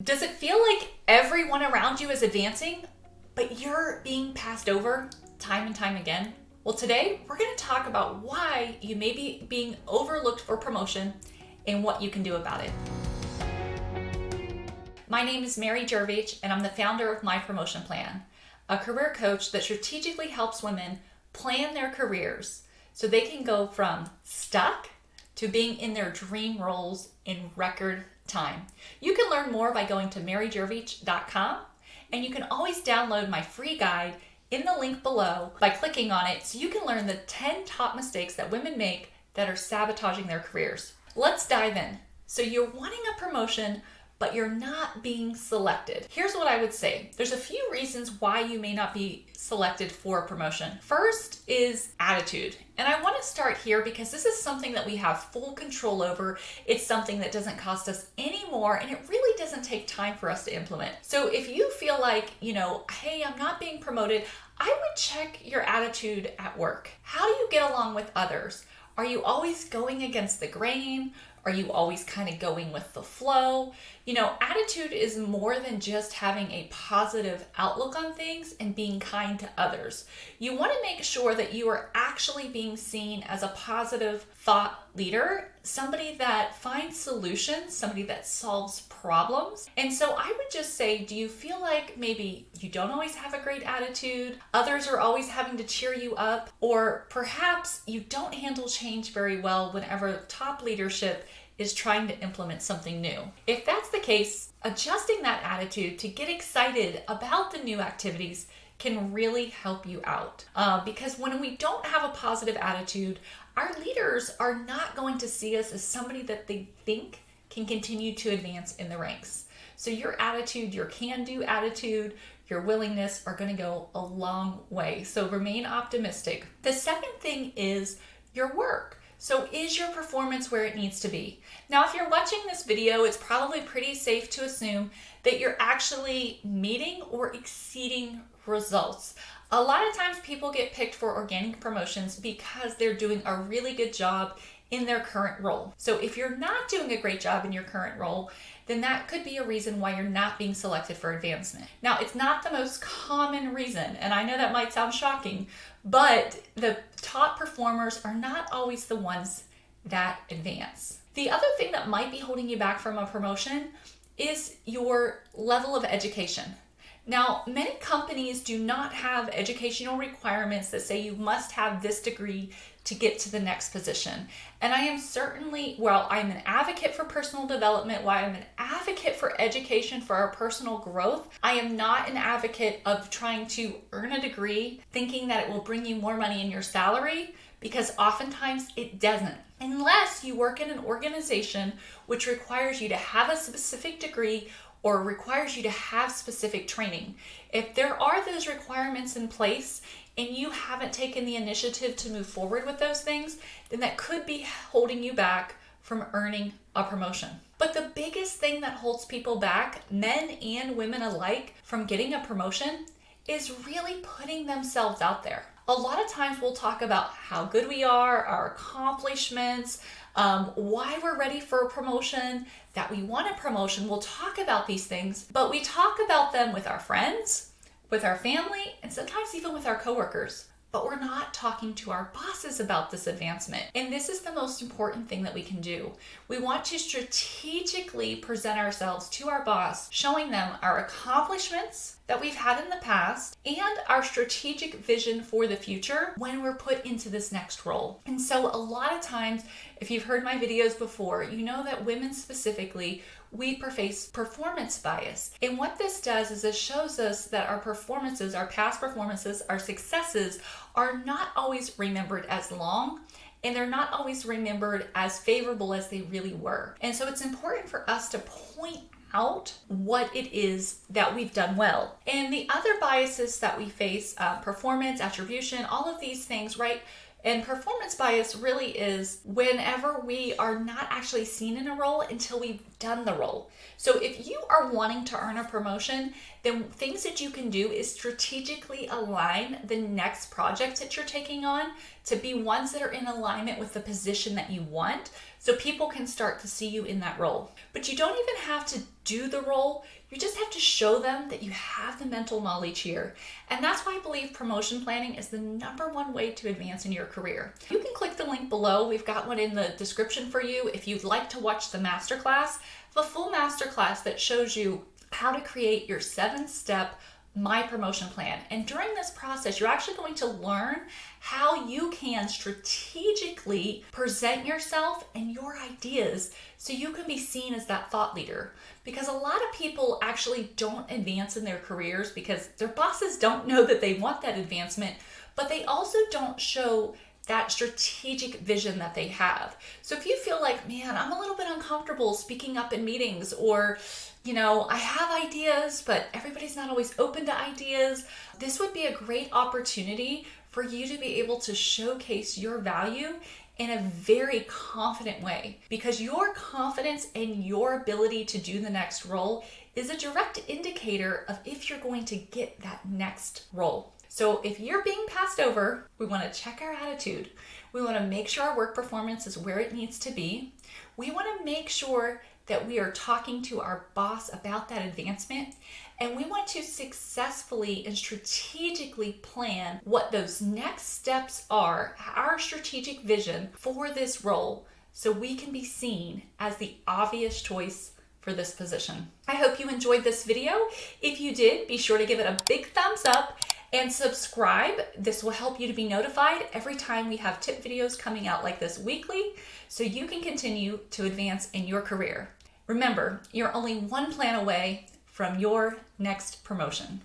Does it feel like everyone around you is advancing, but you're being passed over time and time again? Well, today we're going to talk about why you may be being overlooked for promotion and what you can do about it. My name is Mary Jervich, and I'm the founder of My Promotion Plan, a career coach that strategically helps women plan their careers so they can go from stuck to being in their dream roles in record time. You can learn more by going to maryjervich.com, and you can always download my free guide in the link below by clicking on it so you can learn the 10 top mistakes that women make that are sabotaging their careers. Let's dive in. So you're wanting a promotion, but you're not being selected. Here's what I would say. There's a few reasons why you may not be selected for a promotion. First is attitude. And I want to start here because this is something that we have full control over. It's something that doesn't cost us any more, and it really doesn't take time for us to implement. So if you feel like, hey, I'm not being promoted, I would check your attitude at work. How do you get along with others? Are you always going against the grain? Are you always kind of going with the flow? Attitude is more than just having a positive outlook on things and being kind to others. You want to make sure that you are actually being seen as a positive thought leader, somebody that finds solutions, somebody that solves problems. And so I would just say, do you feel like maybe you don't always have a great attitude? Others are always having to cheer you up, or perhaps you don't handle change very well whenever top leadership is trying to implement something new. If that's the case, adjusting that attitude to get excited about the new activities can really help you out. Because when we don't have a positive attitude, our leaders are not going to see us as somebody that they think can continue to advance in the ranks. So your attitude, your can-do attitude, your willingness are going to go a long way. So remain optimistic. The second thing is your work. So is your performance where it needs to be? Now, if you're watching this video, it's probably pretty safe to assume that you're actually meeting or exceeding results. A lot of times people get picked for organic promotions because they're doing a really good job in their current role. So if you're not doing a great job in your current role, then that could be a reason why you're not being selected for advancement. Now, it's not the most common reason, and I know that might sound shocking, but the top performers are not always the ones that advance. The other thing that might be holding you back from a promotion is your level of education. Now, many companies do not have educational requirements that say you must have this degree to get to the next position. And I am certainly, I'm an advocate for personal development, while I'm an advocate for education for our personal growth, I am not an advocate of trying to earn a degree thinking that it will bring you more money in your salary, because oftentimes it doesn't. Unless you work in an organization which requires you to have a specific degree or requires you to have specific training. If there are those requirements in place and you haven't taken the initiative to move forward with those things, then that could be holding you back from earning a promotion. But the biggest thing that holds people back, men and women alike, from getting a promotion is really putting themselves out there. A lot of times we'll talk about how good we are, our accomplishments, why we're ready for a promotion, that we want a promotion. We'll talk about these things, but we talk about them with our friends, with our family, and sometimes even with our coworkers. But we're not talking to our bosses about this advancement. And this is the most important thing that we can do. We want to strategically present ourselves to our boss, showing them our accomplishments that we've had in the past and our strategic vision for the future when we're put into this next role. And so a lot of times, if you've heard my videos before, you know that women specifically, we face performance bias. And what this does is it shows us that our performances, our past performances, our successes are not always remembered as long, and they're not always remembered as favorable as they really were. And so it's important for us to point out what it is that we've done well. And the other biases that we face, performance, attribution, all of these things, right? And performance bias really is whenever we are not actually seen in a role until we've done the role. So if you are wanting to earn a promotion, then things that you can do is strategically align the next project that you're taking on to be ones that are in alignment with the position that you want, so people can start to see you in that role. But you don't even have to do the role. You just have to show them that you have the mental knowledge here. And that's why I believe promotion planning is the #1 way to advance in your career. You can click the link below. We've got one in the description for you if you'd like to watch the masterclass, the full masterclass that shows you how to create your 7-step My Promotion Plan. And during this process, you're actually going to learn how you can strategically present yourself and your ideas so you can be seen as that thought leader. Because a lot of people actually don't advance in their careers because their bosses don't know that they want that advancement, but they also don't show that strategic vision that they have. So if you feel like, man, I'm a little bit uncomfortable speaking up in meetings, or I have ideas, but everybody's not always open to ideas, this would be a great opportunity for you to be able to showcase your value in a very confident way, because your confidence and your ability to do the next role is a direct indicator of if you're going to get that next role. So if you're being passed over, we want to check our attitude. We want to make sure our work performance is where it needs to be. We want to make sure that we are talking to our boss about that advancement, and we want to successfully and strategically plan what those next steps are, our strategic vision for this role, so we can be seen as the obvious choice for this position. I hope you enjoyed this video. If you did, be sure to give it a big thumbs up and subscribe. This will help you to be notified every time we have tip videos coming out like this weekly, so you can continue to advance in your career. Remember, you're only one plan away from your next promotion.